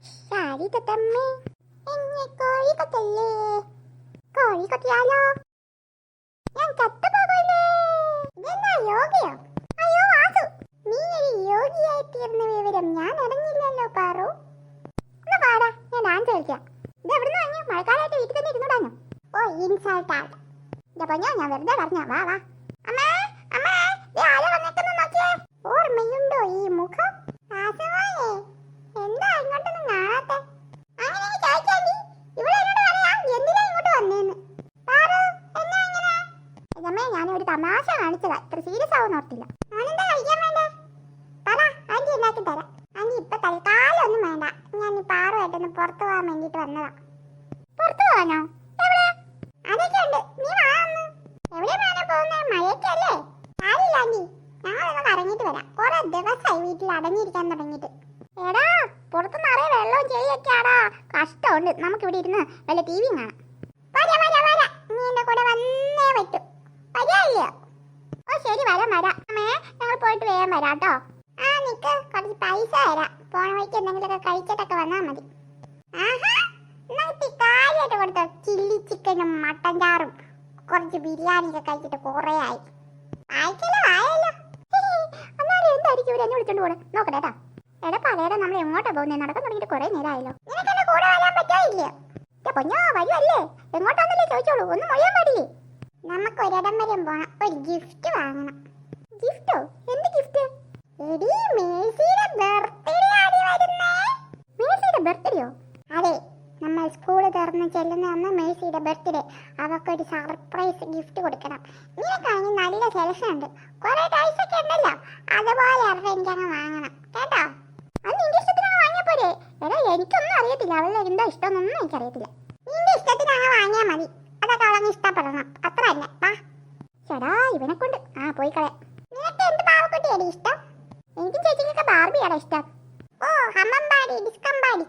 ശാരി തത്തമ്മേ, എന്നെ കോഴി കൊത്തല്ലേ? കോഴി കൊത്തിയാലോ? ഞാൻ ചത്തുപോകൂലേ? ഇതെന്നാ യോഗയോ? അയ്യോ വാസു, നീ ഒരു യോഗിയായി തീർന്ന വിവരം ഞാൻ അറിഞ്ഞില്ലല്ലോ പാറു. ഒന്ന് പാടാ, ഞാൻ ഡാൻസ് കളിക്കാം. ഇത് എവിടുന്ന് വാങ്ങി? മഴക്കാലമായിട്ട് വീട്ടിൽ തന്നെ ഇരുന്നൂടാനോ? ഓ ഇൻസൾട്ട് ആഡ്. എന്റെ പൊന്നോ, ഞാൻ വെറുതെ പറഞ്ഞ. വാ വാ. അമ്മേ അമ്മേ, ആരോ വന്നിട്ടെന്ന് നോക്കിയേ. ഓർമ്മയുണ്ടോ ഈ മുഖം? വാസുവായേ, എന്താ ഇങ്ങോട്ടൊന്നും കാണാത്തെ? അങ്ങനെ ചോദിച്ചാണ്ടി ഇവിടെ എന്നോട് പറയാ എന്തിനാ ഇങ്ങോട്ട് വന്നേന്ന്. പാറു, എന്നാ ഇങ്ങനെ? അമ്മേ, ഞാനൊരു തമാശ കാണിച്ചതാ, ഇത്ര സീരിയസ് ആവുന്ന ഓർത്തില്ല. ഞാനെന്താ കഴിക്കാൻ വേണ്ടേ? പറ, ആന്റി ഉണ്ടാക്കി തരാം. ആന്റി ഇപ്പൊ തൽക്കാലം ഒന്നും വേണ്ട, ഞാൻ ഈ പാറുമായിട്ടൊന്ന് പുറത്തു പോകാൻ വേണ്ടിട്ട് വന്നതാ. പുറത്തു പോകാനോ? എവിടെ? അതൊക്കെ ഉണ്ട്, നീ വാ ഒന്ന്. എവിടെ വേണേ പോകുന്നേ? മഴയൊക്കെയല്ലേ? കാര്യമില്ല ആന്റി, ഞങ്ങളൊന്ന് കറങ്ങിട്ട് വരാം. കുറെ ദിവസമായി വീട്ടിൽ അടങ്ങിയിരിക്കാൻ തുടങ്ങിയിട്ട്. എടാ, പുറത്ത് നിറയെ വെള്ളവും ചെളിയൊക്കെയാടാ, കഷ്ടമുണ്ട്. നമുക്ക് ഇവിടെ ഇരുന്ന് വല്ല ടി വിയും കാണാം. വരാ വരാ വരാ, നീ എന്റെ കൂടെ വന്നേ പറ്റൂ. വരായില്ലയോ? ഓ ശരി, വരാം വരാം. അമ്മേ, ഞങ്ങൾ പോയിട്ട് വേഗം വരാം കേട്ടോ. ആ നിക്ക്, കുറച്ച് പൈസ തരാം. പോണ വഴിക്ക് എന്തെങ്കിലുമൊക്കെ കഴിച്ചിട്ടൊക്കെ വന്നാൽ മതി. ആഹാ, കാര്യമായിട്ട് കൊടുത്തോ. ചില്ലി ചിക്കനും മട്ടൻ ചാറും കുറച്ച് ബിരിയാണിയൊക്കെ കഴിച്ചിട്ട് കുറേ ആയി. ആയിക്കല്ലോ ആയല്ലോ. എന്നാലും എന്തായിരിക്കും ഇവർ എന്നെ വിളിച്ചോണ്ട് പോണേ? നോക്കട്ടെ കേട്ടാ. എടാ പലയുടെ നമ്മൾ എങ്ങോട്ടാ പോകുന്നത്? നടക്കാൻ തുടങ്ങിയിട്ട് കുറെ നേരമായല്ലോ. നിനക്ക് എന്നെ കൂടെ വരാൻ പറ്റോ ഇല്ലയോ? പൊന്നോ വരുമല്ലേ? എങ്ങോട്ടാന്നല്ലേ ചോദിച്ചോളൂ, ഒന്നും മൊഴിയാൻ പാടില്ലേ? നമുക്ക് ഒരിടം വരെ പോണം, ഒരു ഗിഫ്റ്റ് വാങ്ങണം. ഗിഫ്റ്റോ? എന്ത് ഗിഫ്റ്റ്? എടീ, മേഴ്സിയുടെ ബർത്ത്ഡേ ആടി വരുന്നേ. മേഴ്സിയുടെ ബർത്ത്ഡേയോ? അതെ, നമ്മൾ സ്കൂൾ തുറന്ന് ചെല്ലുന്ന അന്ന് മേഴ്സിയുടെ ബർത്ത്ഡേ. അവക്കൊരു സർപ്രൈസ് ഗിഫ്റ്റ് കൊടുക്കണം. നിനക്കാണെങ്കിൽ നല്ല സെലക്ഷൻ ഉണ്ട്, കുറെ ടൈസ് ഒക്കെ ഉണ്ടല്ലോ. അതുപോലെ എനിക്കങ്ങ് വാങ്ങണം കേട്ടോ. അത് നിന്റെ ഇഷ്ടത്തിന് വാങ്ങിയാ പോരെ? എടാ, എനിക്കൊന്നും അറിയത്തില്ല, അവളുടെ എന്താ ഇഷ്ടമൊന്നും എനിക്കറിയത്തില്ല. നിന്റെ ഇഷ്ടത്തിന് അങ്ങ് വാങ്ങിയാൽ മതി, അതൊക്കെ അവളങ്ങ് ഇഷ്ടപ്പെടണം, അത്ര തന്നെ. വാ. ചേടാ, ഇവനെ കൊണ്ട് പോയി കളയാ. നിനക്ക് എന്ത് പാവക്കുട്ടിയാണ് ഇഷ്ടം? എനിക്കും ചേച്ചിക്കൊക്കെ ബാർബിയാടാ ഇഷ്ടം. ഓ ഹമ്മമ്പാടി ഡിസ്കമ്പാടി.